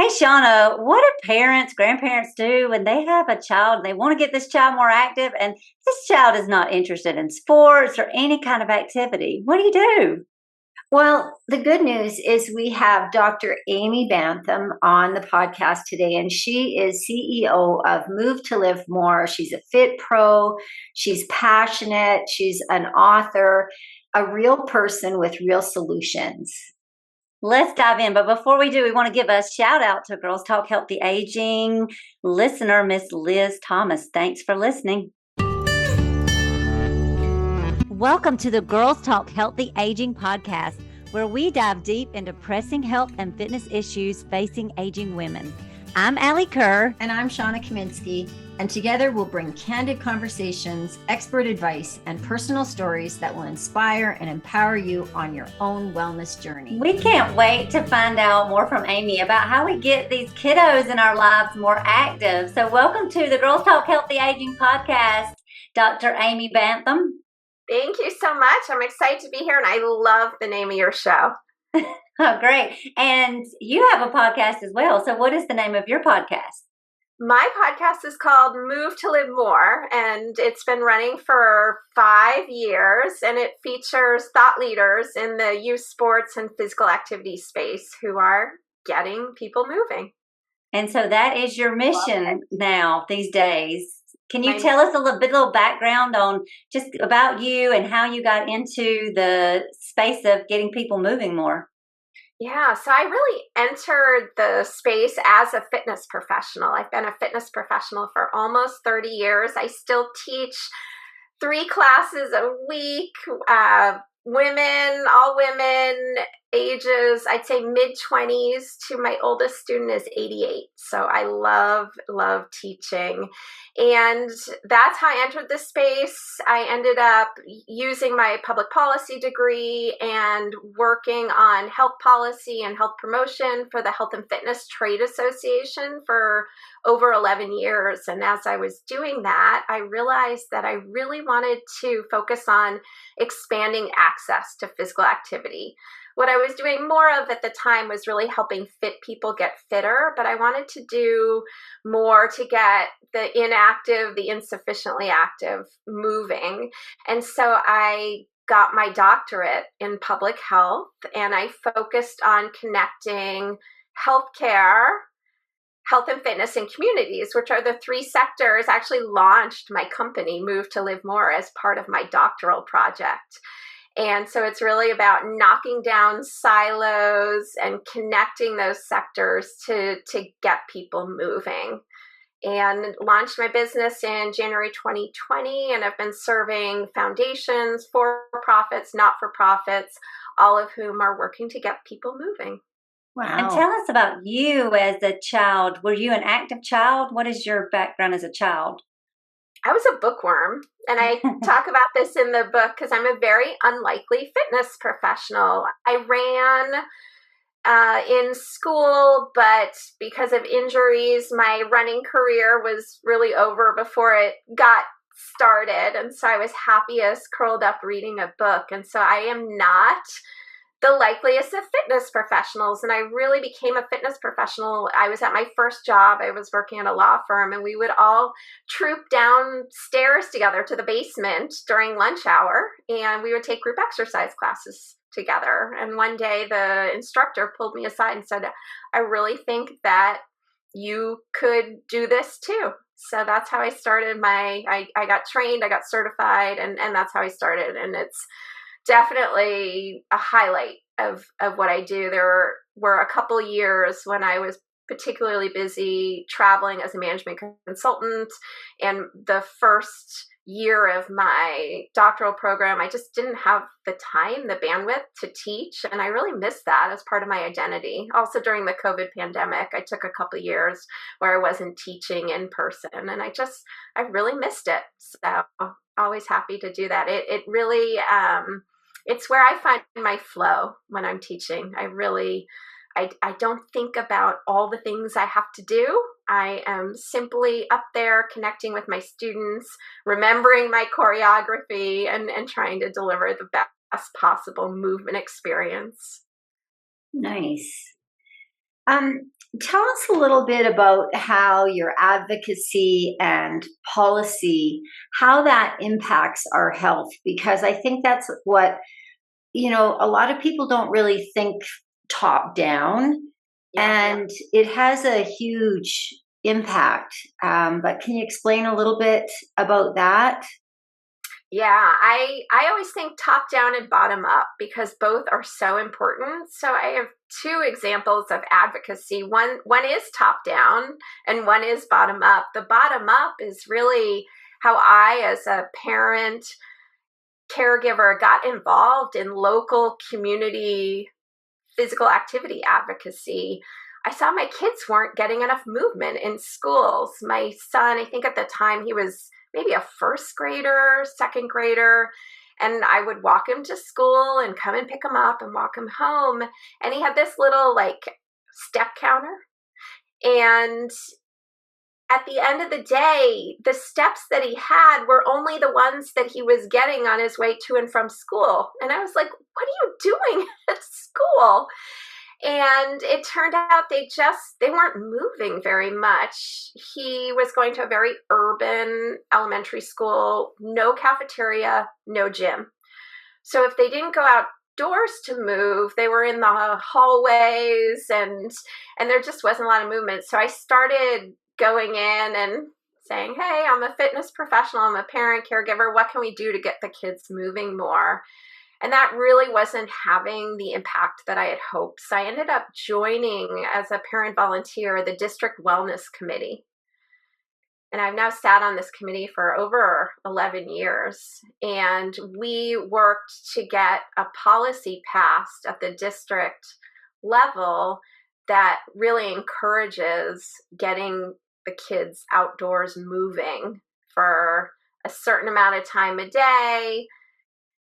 Shawna, what do parents, grandparents do when they have a child and they want to get this child more active and this child is not interested in sports or any kind of activity? What do you do? Well, the good news is we have Dr. Amy Bantham on the podcast today, and she is CEO of Move to Live More. She's a fit pro, she's passionate, she's an author, a real person with real solutions. Let's dive in. But before we do, we want to give a shout out to Girls Talk Healthy Aging listener, Miss Liz Thomas. Thanks for listening. Welcome to the Girls Talk Healthy Aging podcast, where we dive deep into pressing health and fitness issues facing aging women. I'm Alli Kerr. And I'm Shawna Kaminski. And together we'll bring candid conversations, expert advice, and personal stories that will inspire and empower you on your own wellness journey. We can't wait to find out more from Amy about how we get these kiddos in our lives more active. So welcome to the Girls Talk Healthy Aging podcast, Dr. Amy Bantham. Thank you so much. I'm excited to be here, and I love the name of your show. Oh, great. And you have a podcast as well. So what is the name of your podcast? My podcast is called Move to Live More, and it's been running for 5 years, and it features thought leaders in the youth sports and physical activity space who are getting people moving. And so that is your mission now these days. Can you tell us a little background on just about you and how you got into the space of getting people moving more? Yeah, so I really entered the space as a fitness professional. I've been a fitness professional for almost 30 years. I still teach 3 classes a week, all women, ages, I'd say mid-20s to my oldest student is 88. So I love teaching. And that's how I entered this space. I ended up using my public policy degree and working on health policy and health promotion for the Health and Fitness Trade Association for over 11 years. And as I was doing that, I realized that I really wanted to focus on expanding access to physical activity. What I was doing more of at the time was really helping fit people get fitter, but I wanted to do more to get the inactive, the insufficiently active moving. And so I got my doctorate in public health, and I focused on connecting healthcare, health and fitness, and communities, which are the 3 sectors. I actually launched my company, Move to Live More, as part of my doctoral project. And so it's really about knocking down silos and connecting those sectors to get people moving. And launched my business in January 2020, and I've been serving foundations, for-profits, not-for-profits, all of whom are working to get people moving. Wow. And tell us about you as a child. Were you an active child? What is your background as a child? I was a bookworm, and I talk about this in the book because I'm a very unlikely fitness professional. I ran in school, but because of injuries, my running career was really over before it got started. And so I was happiest curled up reading a book. And so I am not the likeliest of fitness professionals. And I really became a fitness professional. I was at my first job. I was working at a law firm, and we would all troop downstairs together to the basement during lunch hour, and we would take group exercise classes together. And one day the instructor pulled me aside and said, I really think that you could do this too. So that's how I started I got trained, I got certified, and that's how I started. And it's definitely a highlight of what I do. There were a couple years when I was particularly busy traveling as a management consultant, and the first year of my doctoral program, I just didn't have the time, the bandwidth to teach, and I really missed that as part of my identity. Also during the COVID pandemic, I took a couple of years where I wasn't teaching in person, and I really missed it. So always happy to do that. It really, it's where I find my flow when I'm teaching. I don't think about all the things I have to do. I am simply up there connecting with my students, remembering my choreography, and trying to deliver the best possible movement experience. Nice. Tell us a little bit about how your advocacy and policy, how that impacts our health, because I think that's what, a lot of people don't really think top down, and it has a huge impact. But can you explain a little bit about that? Yeah, I always think top down and bottom up because both are so important. So I have two examples of advocacy. One is top down and one is bottom up. The bottom up is really how I, as a parent, caregiver, got involved in local community physical activity advocacy. I saw my kids weren't getting enough movement in schools. My son, I think at the time he was maybe a first grader, second grader, and I would walk him to school and come and pick him up and walk him home. And he had this little step counter. And at the end of the day, the steps that he had were only the ones that he was getting on his way to and from school. And I was like, what are you doing at school? And it turned out they weren't moving very much. He was going to a very urban elementary school, no cafeteria, no gym. So if they didn't go outdoors to move, they were in the hallways and there just wasn't a lot of movement. So I started going in and saying, hey, I'm a fitness professional, I'm a parent, caregiver, what can we do to get the kids moving more? And that really wasn't having the impact that I had hoped. So I ended up joining as a parent volunteer the district wellness committee. And I've now sat on this committee for over 11 years. And we worked to get a policy passed at the district level that really encourages getting the kids outdoors moving for a certain amount of time a day.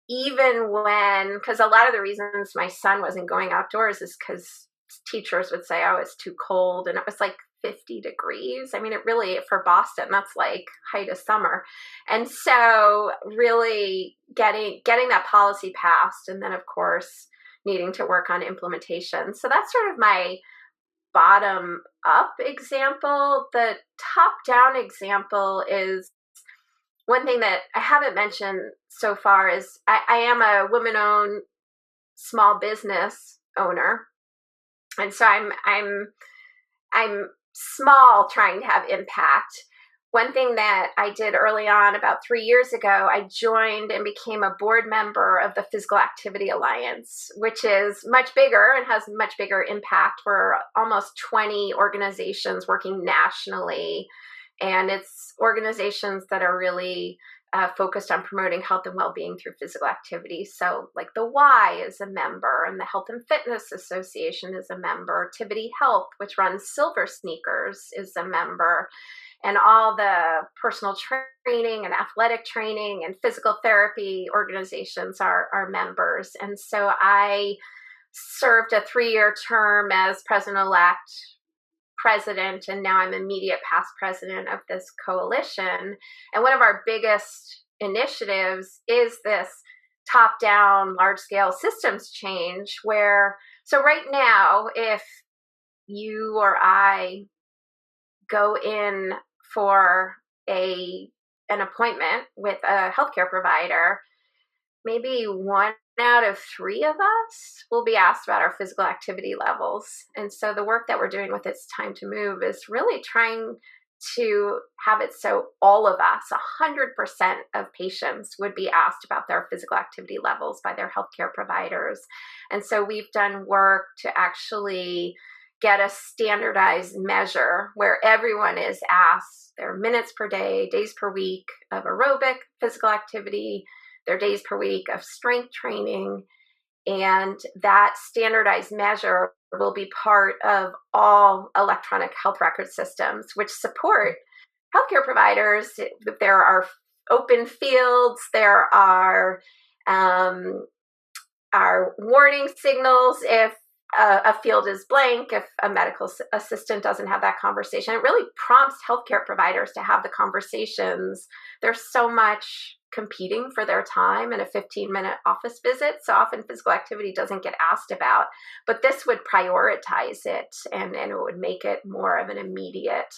Even when, because a lot of the reasons my son wasn't going outdoors is because teachers would say, oh, it's too cold. And it was like 50 degrees. I mean, it really, for Boston, that's like height of summer. And so really getting that policy passed, and then of course needing to work on implementation. So that's sort of my bottom up example. The top down example is one thing that I haven't mentioned so far is I am a woman-owned small business owner, and so I'm small trying to have impact. One thing that I did early on, about 3 years ago, I joined and became a board member of the Physical Activity Alliance, which is much bigger and has much bigger impact. We're almost 20 organizations working nationally. And it's organizations that are really focused on promoting health and well-being through physical activity. So like the Y is a member, and the Health and Fitness Association is a member. Tivity Health, which runs Silver Sneakers, is a member. And all the personal training and athletic training and physical therapy organizations are members. And so I served a 3-year term as president-elect, and now I'm immediate past president of this coalition. And one of our biggest initiatives is this top-down, large-scale systems change so right now, if you or I go in for an appointment with a healthcare provider, maybe 1 out of 3 of us will be asked about our physical activity levels. And so the work that we're doing with It's Time to Move is really trying to have it so all of us, 100% of patients, would be asked about their physical activity levels by their healthcare providers. And so we've done work to actually get a standardized measure where everyone is asked their minutes per day, days per week of aerobic physical activity, their days per week of strength training, and that standardized measure will be part of all electronic health record systems, which support healthcare providers. There are open fields, there are warning signals if a field is blank, if a medical assistant doesn't have that conversation, it really prompts healthcare providers to have the conversations. There's so much competing for their time in a 15-minute office visit. So often physical activity doesn't get asked about, but this would prioritize it, and it would make it more of an immediate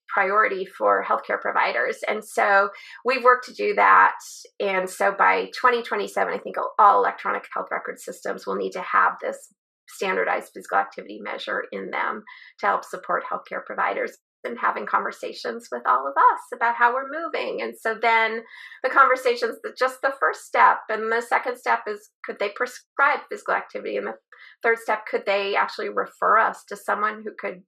priority for healthcare providers. And so we've worked to do that. And so by 2027, I think all electronic health record systems will need to have this standardized physical activity measure in them to help support healthcare providers and having conversations with all of us about how we're moving. And so then the conversations, just the first step. And the second step is, could they prescribe physical activity? And the third step, could they actually refer us to someone who could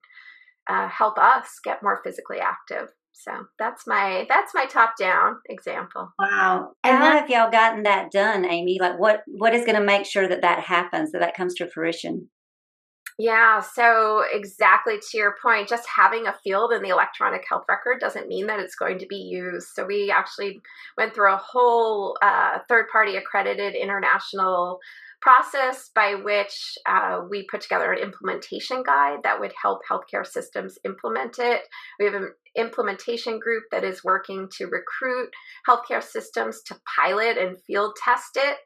help us get more physically active? So that's my top-down example. Wow. And how have y'all gotten that done, Amy? Like what is going to make sure that happens, that comes to fruition? Yeah, so exactly to your point, just having a field in the electronic health record doesn't mean that it's going to be used. So we actually went through a whole third-party accredited international process by which we put together an implementation guide that would help healthcare systems implement it. We have an implementation group that is working to recruit healthcare systems to pilot and field test it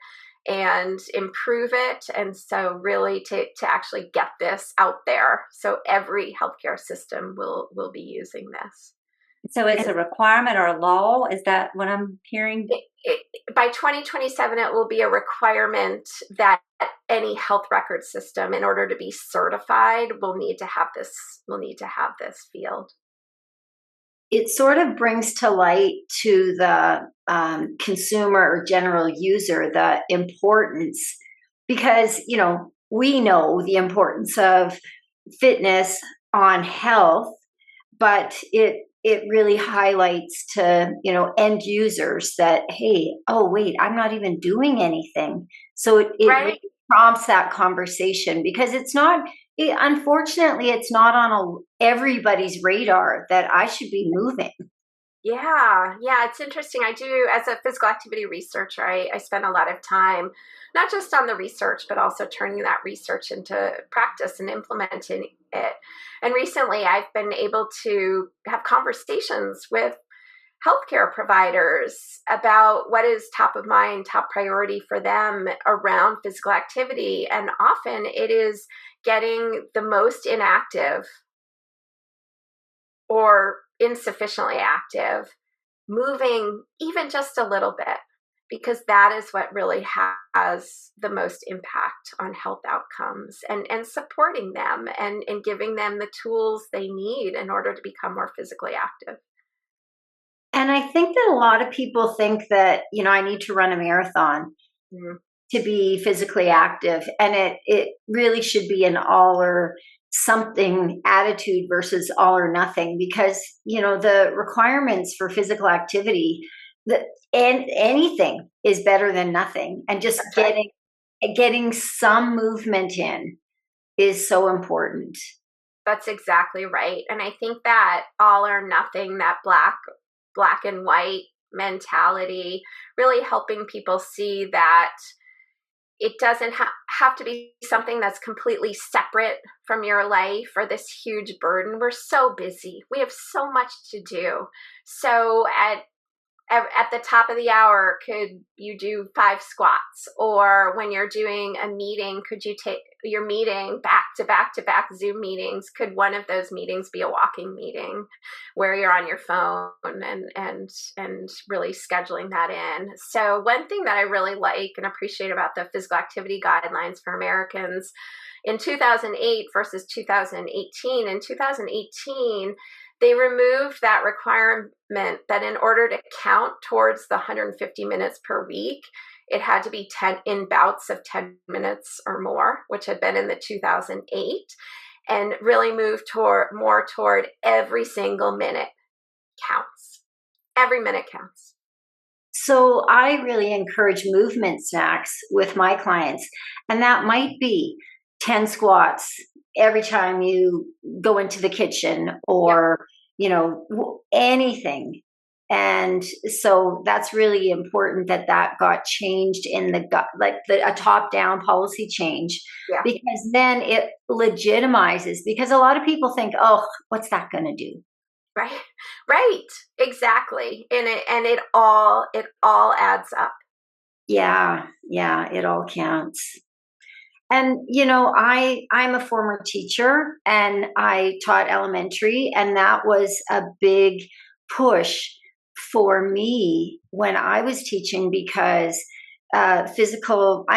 and improve it. And so really to actually get this out there, so every healthcare system will be using this. So it's a requirement or a law? Is that what I'm hearing? By 2027, it will be a requirement that any health record system, in order to be certified, will need to have this field. It sort of brings to light to the consumer or general user the importance, because, we know the importance of fitness on health, but it really highlights to, end users that, hey, oh, wait, I'm not even doing anything. So it right. really prompts that conversation, because unfortunately, it's not on everybody's radar that I should be moving. Yeah, it's interesting. I do, as a physical activity researcher, I spend a lot of time, not just on the research, but also turning that research into practice and implementing it. And recently, I've been able to have conversations with healthcare providers about what is top of mind, top priority for them around physical activity. And often it is getting the most inactive or insufficiently active moving even just a little bit, because that is what really has the most impact on health outcomes, and supporting them and giving them the tools they need in order to become more physically active. And I think that a lot of people think that, I need to run a marathon to be physically active. And it really should be an all or something attitude versus all or nothing, because, the requirements for physical activity, and anything is better than nothing. And just getting some movement in is so important. That's exactly right. And I think that all or nothing, that black and white mentality, really helping people see that it doesn't have to be something that's completely separate from your life or this huge burden. We're so busy. We have so much to do. So at the top of the hour, could you do 5 squats? Or when you're doing a meeting, could you take your meeting back to back Zoom meetings? Could one of those meetings be a walking meeting where you're on your phone and really scheduling that in? So one thing that I really like and appreciate about the physical activity guidelines for Americans in 2008 versus 2018, in 2018, they removed that requirement that in order to count towards the 150 minutes per week, it had to be 10 in bouts of 10 minutes or more, which had been in the 2008, and really moved more toward every single minute counts. Every minute counts. So I really encourage movement snacks with my clients, and that might be 10 squats every time you go into the kitchen, or, anything. And so that's really important that got changed in a top down policy change, Yeah. because then it legitimizes, because a lot of people think, oh, what's that going to do? Right. Exactly. And it all adds up. Yeah. It all counts. And, I'm a former teacher, and I taught elementary, and that was a big push for me when I was teaching, because I'm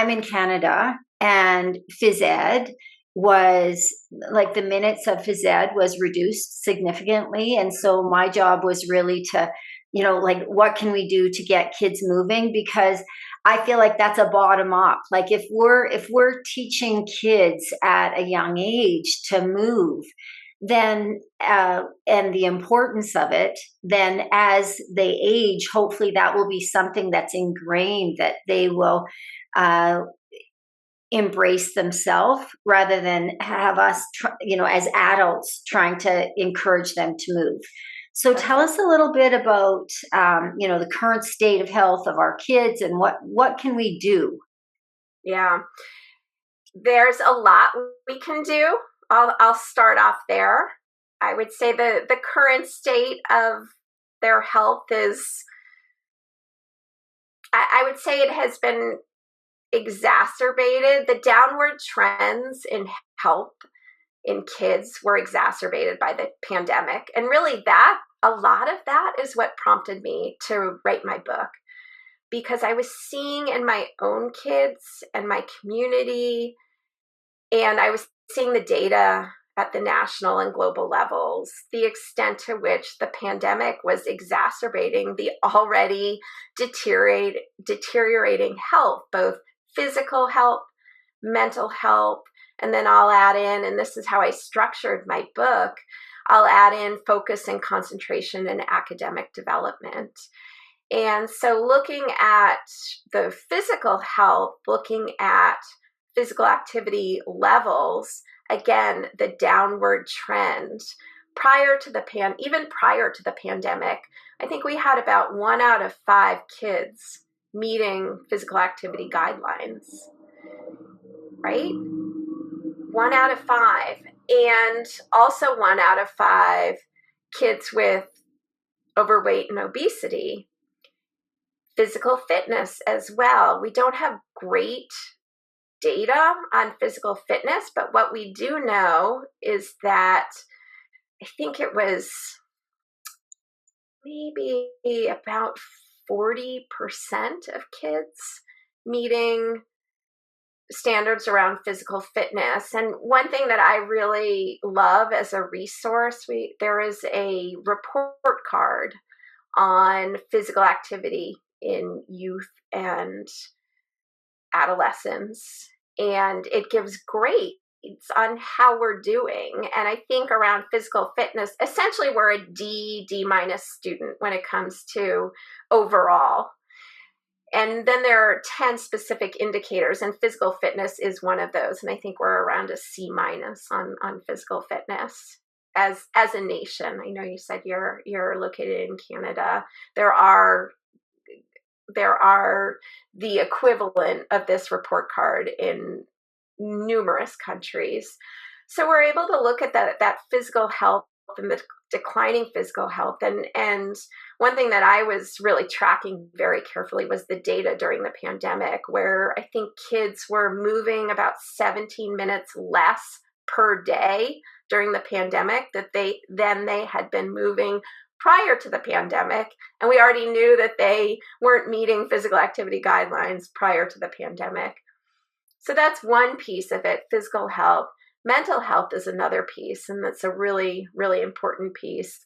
in Canada, and phys ed was like, the minutes of phys ed was reduced significantly. And so my job was really to, like, what can we do to get kids moving? Because I feel like that's a bottom up. Like, if we're teaching kids at a young age to move, then and the importance of it, then as they age, hopefully that will be something that's ingrained, that they will embrace themselves, rather than have us, as adults, trying to encourage them to move. So tell us a little bit about, the current state of health of our kids, and what can we do? Yeah, there's a lot we can do. I'll start off there. I would say the current state of their health is, I would say, it has been exacerbated. The downward trends in health in kids were exacerbated by the pandemic. And really, a lot of that is what prompted me to write my book, because I was seeing in my own kids and my community, and I was seeing the data at the national and global levels, the extent to which the pandemic was exacerbating the already deteriorating health, both physical health, mental health, and then I'll add in, and this is how I structured my book, I'll add in focus and concentration and academic development. And so looking at the physical health, looking at physical activity levels, again, the downward trend even prior to the pandemic, I think we had about 1 out of 5 kids meeting physical activity guidelines, right? 1 out of 5. And also 1 out of 5 kids with overweight and obesity. Physical fitness as well. We don't have great data on physical fitness, but what we do know is that I think it was maybe about 40% of kids meeting standards around physical fitness. And one thing that I really love as a resource, there is a report card on physical activity in youth and adolescents, and it gives grades on how we're doing. And I think around physical fitness, essentially we're a D minus student when it comes to overall. And then there are 10 specific indicators, and physical fitness is one of those. And I think we're around a C minus on physical fitness as a nation. I know you said you're located in Canada. There are the equivalent of this report card in numerous countries. So we're able to look at that physical health and the declining physical health. And one thing that I was really tracking very carefully was the data during the pandemic, where I think kids were moving about 17 minutes less per day during the pandemic than they had been moving prior to the pandemic. And we already knew that they weren't meeting physical activity guidelines prior to the pandemic. So that's one piece of it, physical health. Mental health is another piece, and that's a really, really important piece,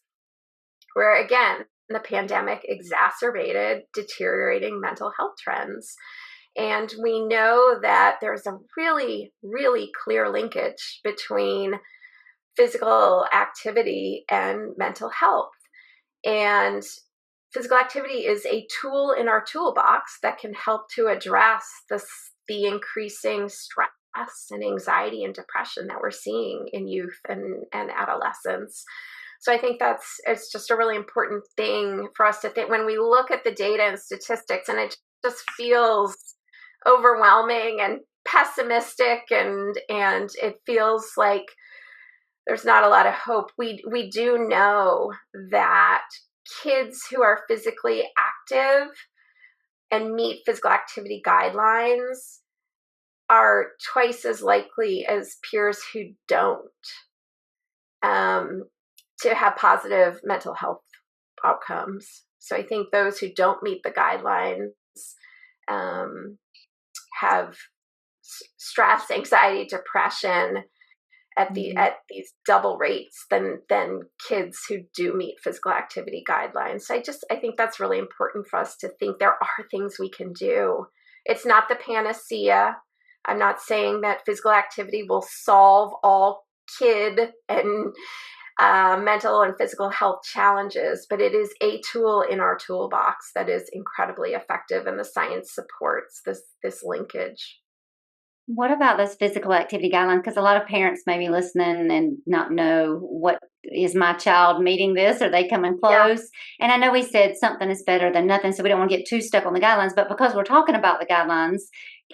where, again, the pandemic exacerbated deteriorating mental health trends. And we know that there's a really, really clear linkage between physical activity and mental health. And physical activity is a tool in our toolbox that can help to address the increasing stress and anxiety and depression that we're seeing in youth and adolescents. So I think it's just a really important thing for us to think when we look at the data and statistics, and it just feels overwhelming and pessimistic, and it feels like there's not a lot of hope. We do know that kids who are physically active and meet physical activity guidelines are twice as likely as peers who don't to have positive mental health outcomes. So I think those who don't meet the guidelines have stress, anxiety, depression at these double rates than kids who do meet physical activity guidelines. So I think that's really important for us to think there are things we can do. It's not the panacea. I'm not saying that physical activity will solve all kid and mental and physical health challenges, but it is a tool in our toolbox that is incredibly effective, and the science supports this linkage. What about those physical activity guidelines? Because a lot of parents may be listening and not know, what is my child meeting this? Are they coming close? Yeah. And I know we said something is better than nothing, so we don't want to get too stuck on the guidelines. But because we're talking about the guidelines,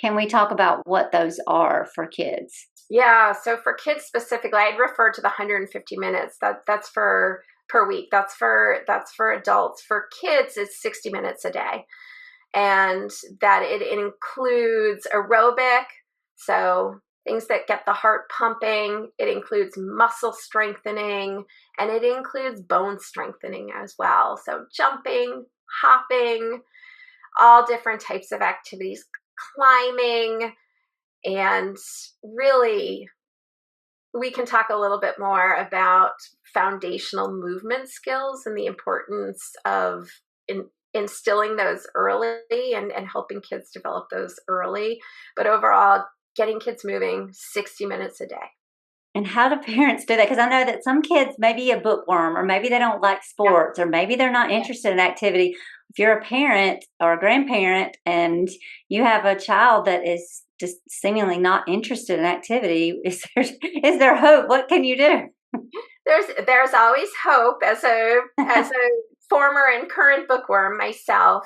can we talk about what those are for kids? Yeah. So for kids specifically, I'd refer to the 150 minutes. That's for per week. That's for adults. For kids, it's 60 minutes a day, and that it includes aerobic. So things that get the heart pumping, it includes muscle strengthening, and it includes bone strengthening as well. So jumping, hopping, all different types of activities, climbing, and really we can talk a little bit more about foundational movement skills and the importance of instilling those early and helping kids develop those early. But overall, getting kids moving 60 minutes a day. And how do parents do that? Because I know that some kids may be a bookworm, or maybe they don't like sports, or maybe they're not interested in activity. If you're a parent or a grandparent and you have a child that is just seemingly not interested in activity, is there hope? What can you do? There's always hope. As a former and current bookworm myself,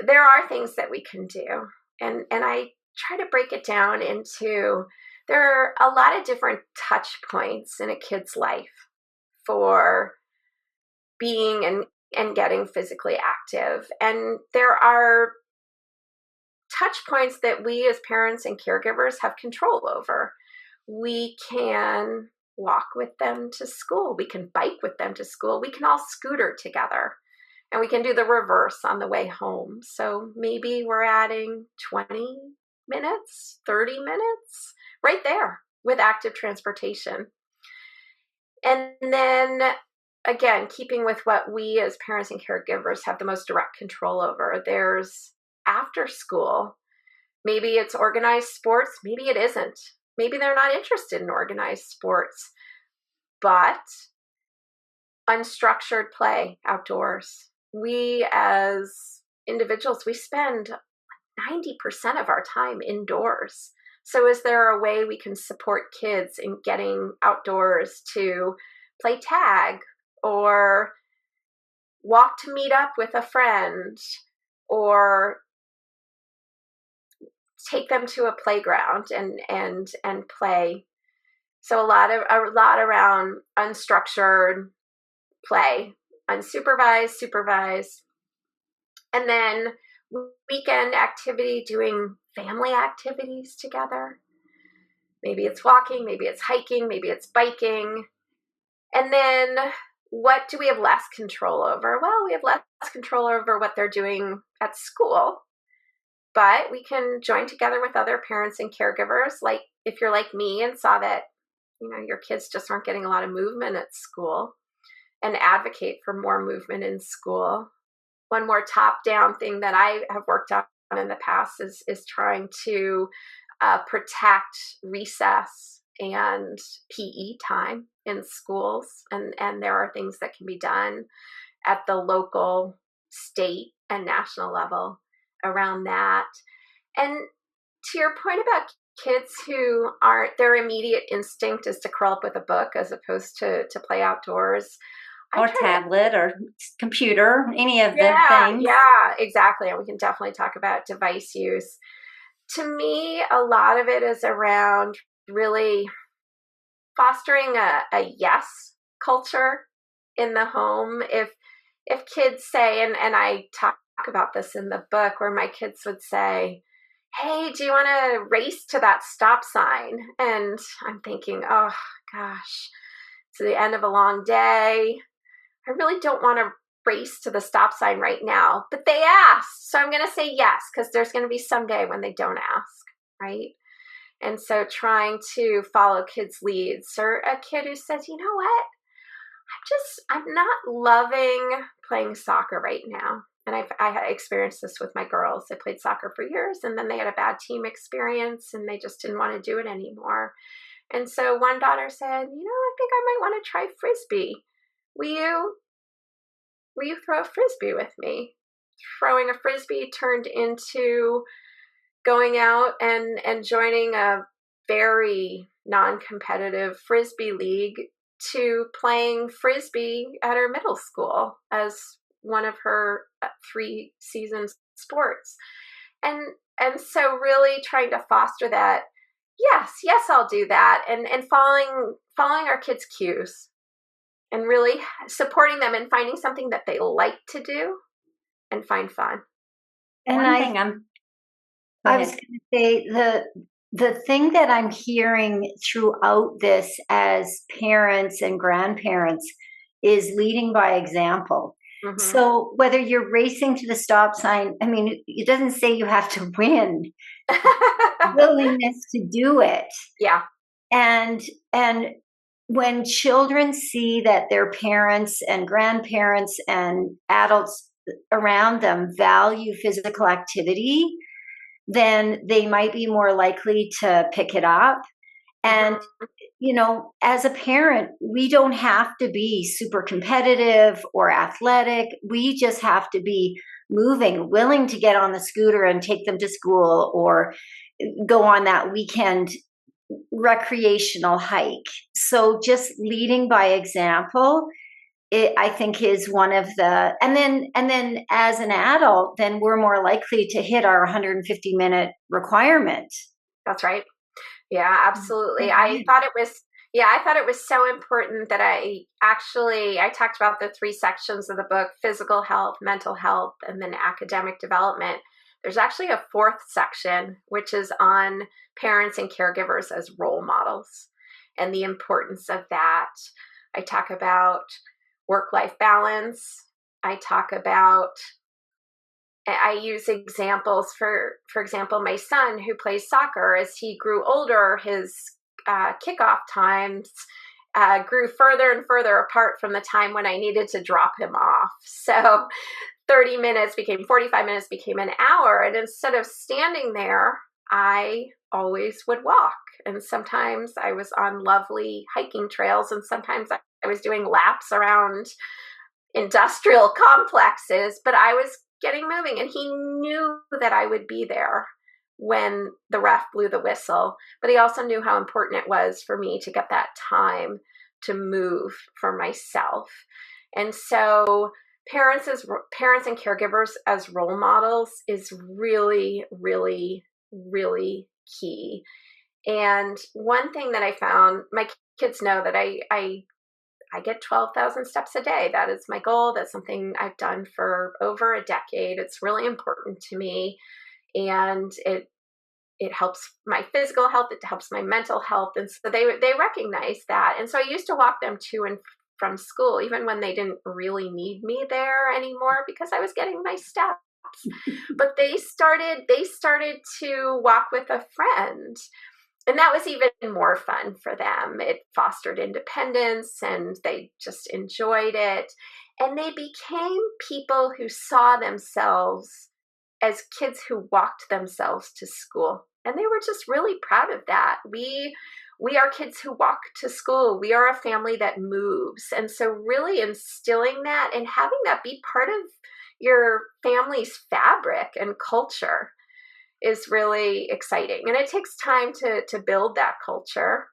there are things that we can do, and I try to break it down into, there are a lot of different touch points in a kid's life for being and getting physically active. And there are touch points that we as parents and caregivers have control over. We can walk with them to school. We can bike with them to school. We can all scooter together. And we can do the reverse on the way home. So maybe we're adding 20 minutes, 30 minutes, right there with active transportation. And then again, keeping with what we as parents and caregivers have the most direct control over, there's after school. Maybe it's organized sports, maybe it isn't. Maybe they're not interested in organized sports, but unstructured play outdoors. We as individuals, we spend 90% of our time indoors. So is there a way we can support kids in getting outdoors to play tag, or walk to meet up with a friend, or take them to a playground and play? So a lot around unstructured play, unsupervised, supervised, and then weekend activity, doing family activities together. Maybe it's walking, maybe it's hiking, maybe it's biking. And then what do we have less control over? Well, we have less control over what they're doing at school, but we can join together with other parents and caregivers. Like if you're like me and saw that, your kids just aren't getting a lot of movement at school, and advocate for more movement in school. One more top-down thing that I have worked on in the past is trying to protect recess and PE time in schools. And there are things that can be done at the local, state, and national level around that. And to your point about kids who aren't, their immediate instinct is to curl up with a book as opposed to play outdoors. Or tablet or computer, any of the things. Yeah, exactly. And we can definitely talk about device use. To me, a lot of it is around really fostering a yes culture in the home. If kids say, and I talk about this in the book, where my kids would say, hey, do you want to race to that stop sign? And I'm thinking, oh gosh, it's the end of a long day. I really don't want to race to the stop sign right now, but they asked. So I'm going to say yes, because there's going to be some day when they don't ask, right? And so trying to follow kids' leads, or a kid who says, you know what? I'm not loving playing soccer right now. And I experienced this with my girls. They played soccer for years, and then they had a bad team experience, and they just didn't want to do it anymore. And so one daughter said, you know, I think I might want to try Frisbee. Will you throw a Frisbee with me? Throwing a Frisbee turned into going out and joining a very non-competitive Frisbee league, to playing Frisbee at her middle school as one of her 3-season sports. And so really trying to foster that, yes, I'll do that. And following our kids' cues, and really supporting them and finding something that they like to do and find fun. And I was going to say, the thing that I'm hearing throughout this as parents and grandparents is leading by example. Mm-hmm. So whether you're racing to the stop sign, I mean, it doesn't say you have to win. Willingness to do it. Yeah. And when children see that their parents and grandparents and adults around them value physical activity, then they might be more likely to pick it up. And, you know, as a parent, we don't have to be super competitive or athletic. We just have to be moving, willing to get on the scooter and take them to school, or go on that weekend recreational hike. So just leading by example, I think is one of the, and then as an adult, then we're more likely to hit our 150-minute requirement. That's right. Yeah, absolutely. I thought it was so important that I talked about the 3 sections of the book: physical health, mental health, and then academic development. There's actually a 4th section, which is on parents and caregivers as role models and the importance of that. I talk about work-life balance. I use examples for example, my son, who plays soccer, as he grew older, his kickoff times grew further and further apart from the time when I needed to drop him off. So 30 minutes became 45 minutes, became an hour. And instead of standing there, I always would walk. And sometimes I was on lovely hiking trails, and sometimes I was doing laps around industrial complexes, but I was getting moving. And he knew that I would be there when the ref blew the whistle, but he also knew how important it was for me to get that time to move for myself. And so parents and caregivers as role models is really, really, really key. And one thing that I found, my kids know that I get 12,000 steps a day. That is my goal. That's something I've done for over a decade. It's really important to me. And it helps my physical health. It helps my mental health. And so they recognize that. And so I used to walk them to and from school, even when they didn't really need me there anymore, because I was getting my steps. But they started to walk with a friend. And that was even more fun for them. It fostered independence, and they just enjoyed it. And they became people who saw themselves as kids who walked themselves to school. And they were just really proud of that. We are kids who walk to school. We are a family that moves. And so really instilling that and having that be part of your family's fabric and culture is really exciting. And it takes time to build that culture.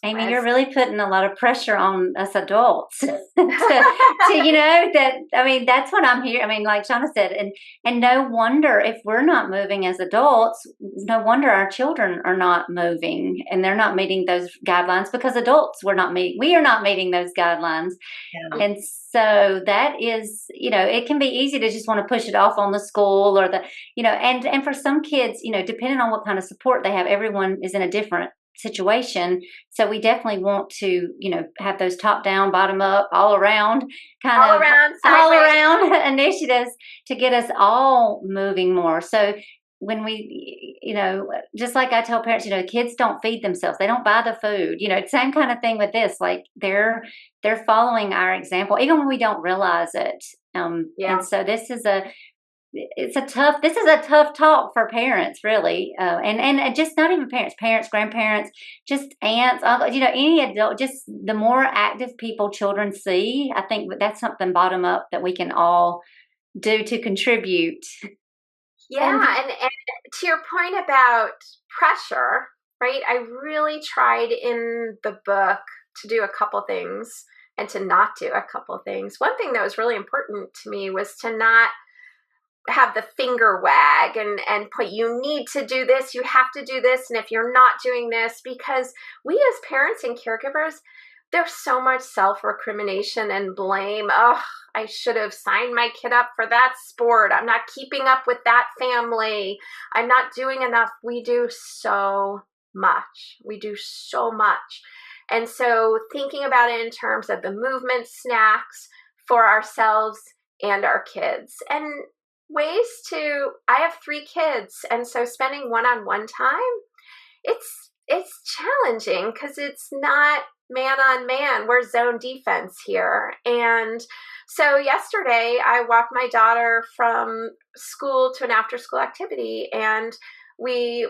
Amy, you're really putting a lot of pressure on us adults to that. I mean, that's what I'm hearing. I mean, like Shawna said, and no wonder if we're not moving as adults, no wonder our children are not moving and they're not meeting those guidelines because adults we are not meeting those guidelines. Yeah. And so that is, it can be easy to just want to push it off on the school or and for some kids, depending on what kind of support they have, everyone is in a different situation. So we definitely want to, have those top down, bottom up, all around initiatives to get us all moving more. So when we, just like I tell parents, kids don't feed themselves. They don't buy the food, same kind of thing with this, like they're following our example, even when we don't realize it. And so this is a tough talk for parents, really, and just not even parents, grandparents, just aunts, uncles, any adult. Just the more active people children see, I think that's something bottom up that we can all do to contribute. Yeah, and to your point about pressure, right? I really tried in the book to do a couple things and to not do a couple things. One thing that was really important to me was to not have the finger wag and put, you need to do this, you have to do this, and if you're not doing this, because we as parents and caregivers, there's so much self-recrimination and blame. Oh, I should have signed my kid up for that sport. I'm not keeping up with that family. I'm not doing enough. We do so much. And so thinking about it in terms of the movement snacks for ourselves and our kids, and ways I have 3 kids, and so spending one-on-one time, it's challenging because it's not man on man. We're zone defense here. And so yesterday I walked my daughter from school to an after school activity, and we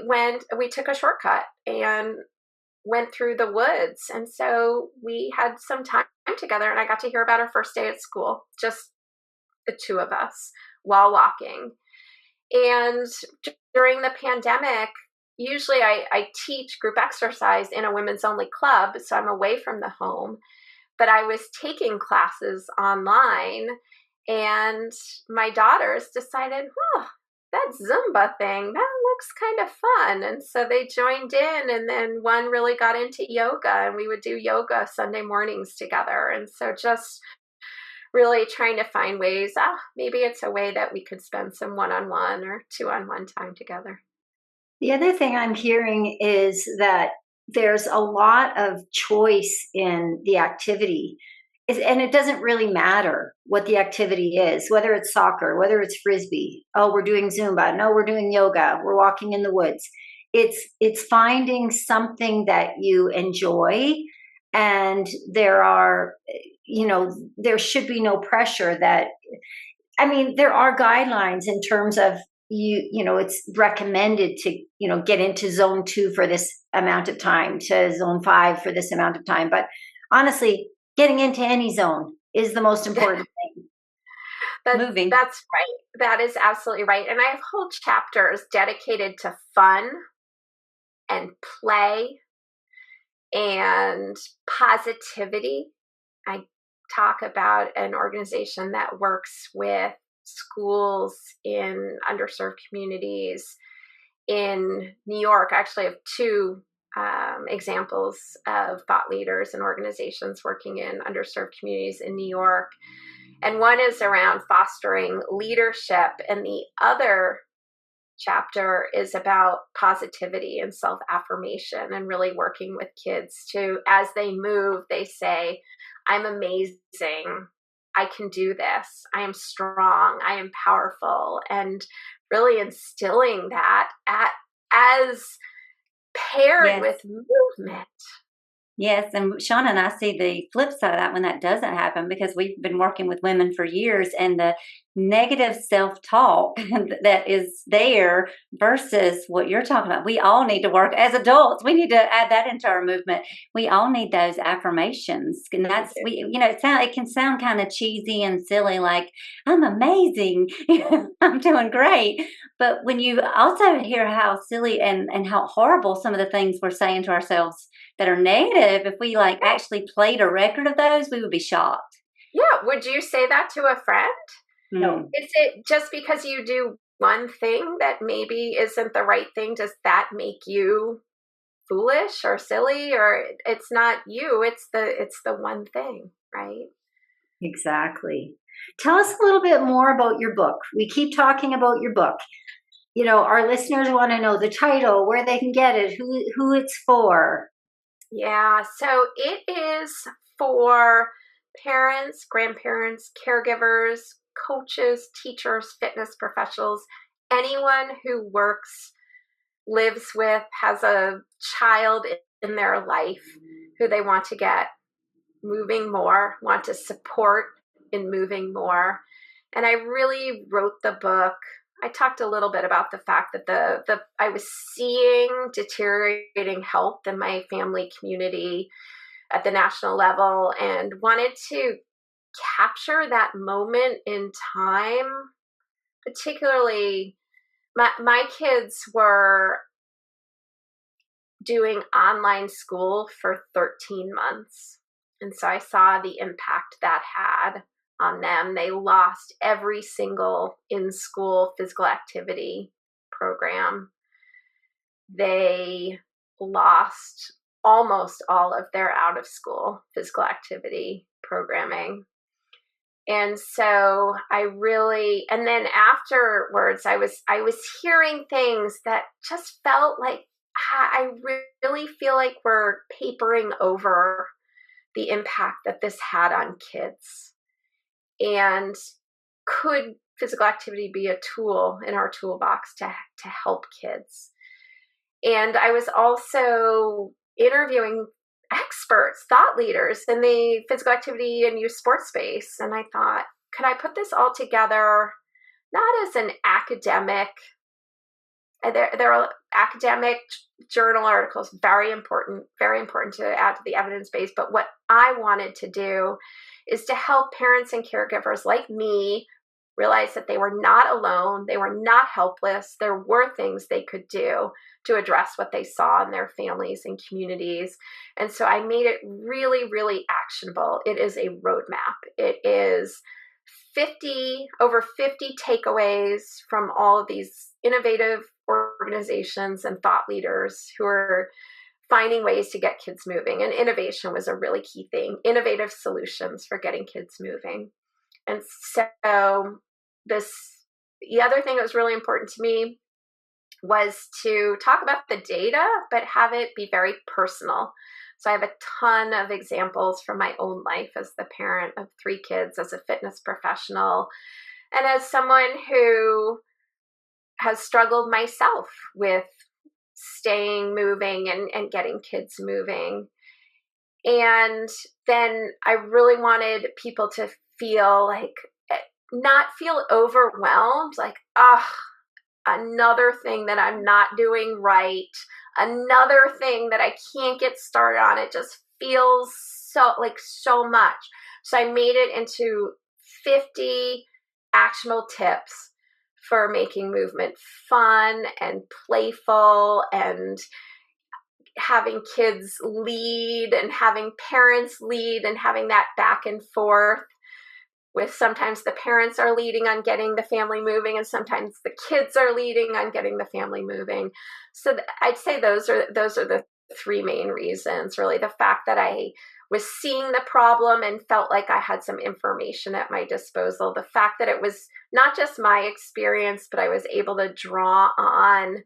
took a shortcut and went through the woods. And so we had some time together, and I got to hear about her first day at school, just the 2 of us, while walking. And during the pandemic, usually I teach group exercise in a women's only club, so I'm away from the home, but I was taking classes online, and my daughters decided, that Zumba thing, that looks kind of fun. And so they joined in, and then one really got into yoga, and we would do yoga Sunday mornings together. And so just really trying to find ways, maybe it's a way that we could spend some one-on-one or two-on-one time together. The other thing I'm hearing is that there's a lot of choice in the activity. And it doesn't really matter what the activity is, whether it's soccer, whether it's Frisbee. Oh, we're doing Zumba. No, we're doing yoga. We're walking in the woods. It's finding something that you enjoy. And there should be no pressure there are guidelines in terms of it's recommended to, get into zone 2 for this amount of time, to zone 5 for this amount of time. But honestly, getting into any zone is the most important thing. Moving. That's right. That is absolutely right. And I have whole chapters dedicated to fun and play and positivity. I talk about an organization that works with schools in underserved communities in New York. I actually have 2 examples of thought leaders and organizations working in underserved communities in New York. And one is around fostering leadership, and the other chapter is about positivity and self-affirmation, and really working with kids to, as they move, they say, I'm amazing. I can do this. I am strong. I am powerful. And really instilling that as paired with movement. Yes, and Shawna and I see the flip side of that when that doesn't happen, because we've been working with women for years, and negative self-talk that is there versus what you're talking about. We all need to work as adults. We need to add that into our movement. We all need those affirmations. And that's, it can sound kind of cheesy and silly, like, I'm amazing, I'm doing great. But when you also hear how silly and how horrible some of the things we're saying to ourselves that are negative, if we like actually played a record of those, we would be shocked. Yeah. Would you say that to a friend? No. Is it just because you do one thing that maybe isn't the right thing? Does that make you foolish or silly? Or it's not you, it's the one thing, right? Exactly. Tell us a little bit more about your book. We keep talking about your book. Our listeners want to know the title, where they can get it, who it's for. Yeah, so it is for parents, grandparents, caregivers, coaches, teachers, fitness professionals, anyone who works, lives with, has a child in their life who they want to get moving more, want to support in moving more. And I really wrote the book. I talked a little bit about the fact that I was seeing deteriorating health in my family community at the national level and wanted to capture that moment in time. Particularly, my kids were doing online school for 13 months. And so I saw the impact that had on them. They lost every single in-school physical activity program. They lost almost all of their out-of-school physical activity programming. And so and then afterwards, I was hearing things that just felt like, I really feel like we're papering over the impact that this had on kids. And could physical activity be a tool in our toolbox to help kids? And I was also interviewing experts, thought leaders in the physical activity and youth sports space. And I thought, could I put this all together, not as an academic, there are academic journal articles, very important to add to the evidence base. But what I wanted to do is to help parents and caregivers like me realize that they were not alone, they were not helpless, there were things they could do to address what they saw in their families and communities. And so I made it really, really actionable. It is a roadmap. It is over 50 takeaways from all of these innovative organizations and thought leaders who are finding ways to get kids moving. And innovation was a really key thing, innovative solutions for getting kids moving. And so the other thing that was really important to me was to talk about the data, but have it be very personal. So I have a ton of examples from my own life as the parent of 3 kids, as a fitness professional, and as someone who has struggled myself with staying moving and getting kids moving. And then I really wanted people to not feel overwhelmed, like, another thing that I'm not doing right, another thing that I can't get started on. It just feels so much. So I made it into 50 actionable tips for making movement fun and playful, and having kids lead and having parents lead, and having that back and forth with sometimes the parents are leading on getting the family moving and sometimes the kids are leading on getting the family moving. So I'd say those are the 3 main reasons, really. The fact that I was seeing the problem and felt like I had some information at my disposal. The fact that it was not just my experience, but I was able to draw on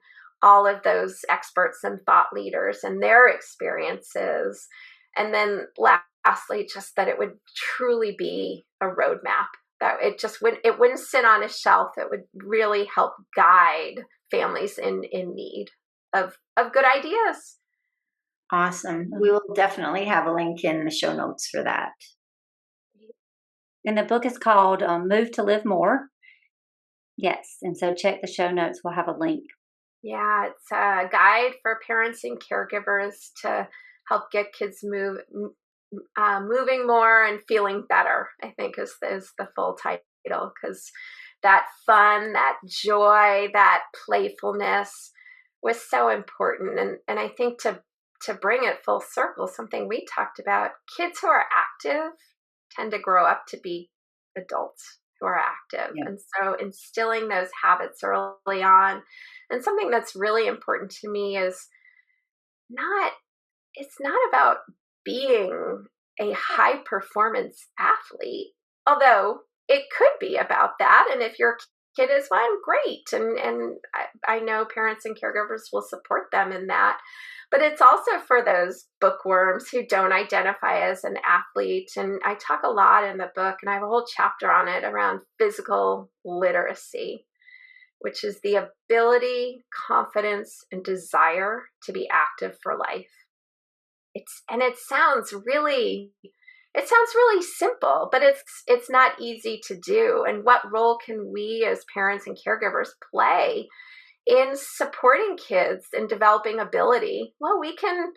all of those experts and thought leaders and their experiences. And then lastly, just that it would truly be a roadmap, that it wouldn't sit on a shelf. It would really help guide families in need of good ideas. Awesome. We will definitely have a link in the show notes for that. And the book is called Move to Live More. Yes. And so check the show notes. We'll have a link. Yeah, it's a guide for parents and caregivers to help get kids moving more and feeling better, I think is the full title, because that fun, that joy, that playfulness was so important. And I think to bring it full circle, something we talked about, kids who are active tend to grow up to be adults who are active. Yeah. And so instilling those habits early on. And something that's really important to me is it's not about being a high performance athlete, although it could be about that. And if your kid is one, great. And I know parents and caregivers will support them in that. But it's also for those bookworms who don't identify as an athlete. And I talk a lot in the book, and I have a whole chapter on it around physical literacy, which is the ability, confidence, and desire to be active for life. It sounds really simple, but it's not easy to do. And what role can we as parents and caregivers play in supporting kids in developing ability? Well, we can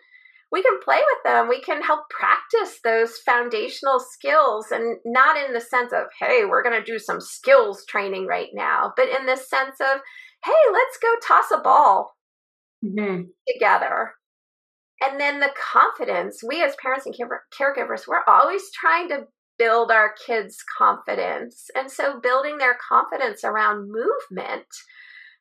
play with them. We can help practice those foundational skills, and not in the sense of, hey, we're going to do some skills training right now, but in the sense of, hey, let's go toss a ball together. And then the confidence, we as parents and caregivers, we're always trying to build our kids' confidence. And so building their confidence around movement,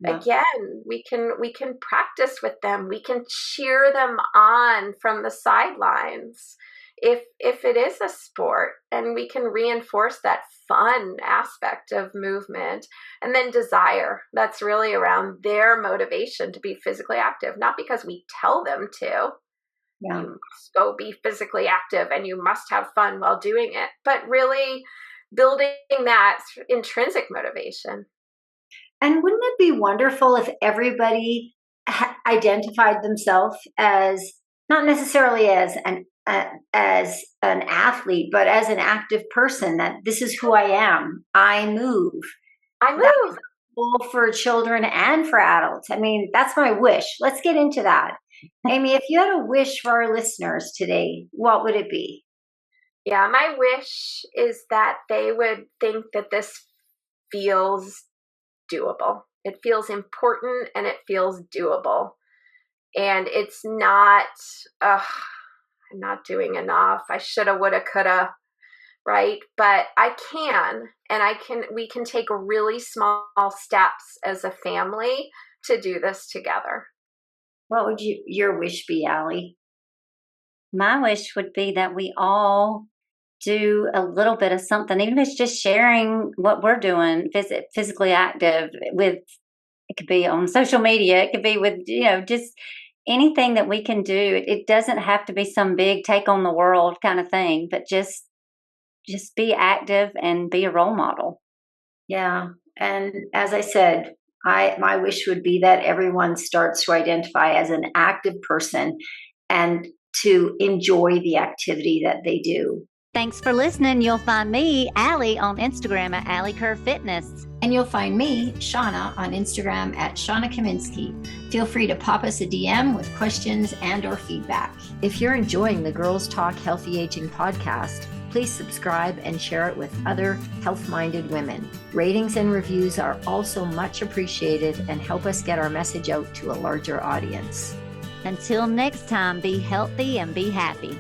again, we can practice with them. We can cheer them on from the sidelines if it is a sport, and we can reinforce that fun aspect of movement. And then desire, that's really around their motivation to be physically active, not because we tell them to. Yeah. You must go be physically active and you must have fun while doing it, but really building that intrinsic motivation. And wouldn't it be wonderful if everybody identified themselves as not necessarily as an athlete, but as an active person, that this is who I am. I move. That's cool for children and for adults. I mean, that's my wish. Let's get into that. Amy, if you had a wish for our listeners today, what would it be? Yeah, my wish is that they would think that this feels doable. It feels important and it feels doable. And it's not, I'm not doing enough. I shoulda, woulda, coulda, right? But I can, and we can take really small steps as a family to do this together. What would your wish be, Alli? My wish would be that we all do a little bit of something, even if it's just sharing what we're doing, physically active with, it could be on social media, it could be with, just anything that we can do. It doesn't have to be some big take on the world kind of thing, but just be active and be a role model. Yeah. And as I said, my wish would be that everyone starts to identify as an active person and to enjoy the activity that they do. Thanks for listening. You'll find me, Alli, on Instagram at Alli Kerr Fitness. And you'll find me, Shawna, on Instagram at Shawna Kaminski. Feel free to pop us a DM with questions and or feedback. If you're enjoying the Girls Talk Healthy Aging podcast, please subscribe and share it with other health-minded women. Ratings and reviews are also much appreciated and help us get our message out to a larger audience. Until next time, be healthy and be happy.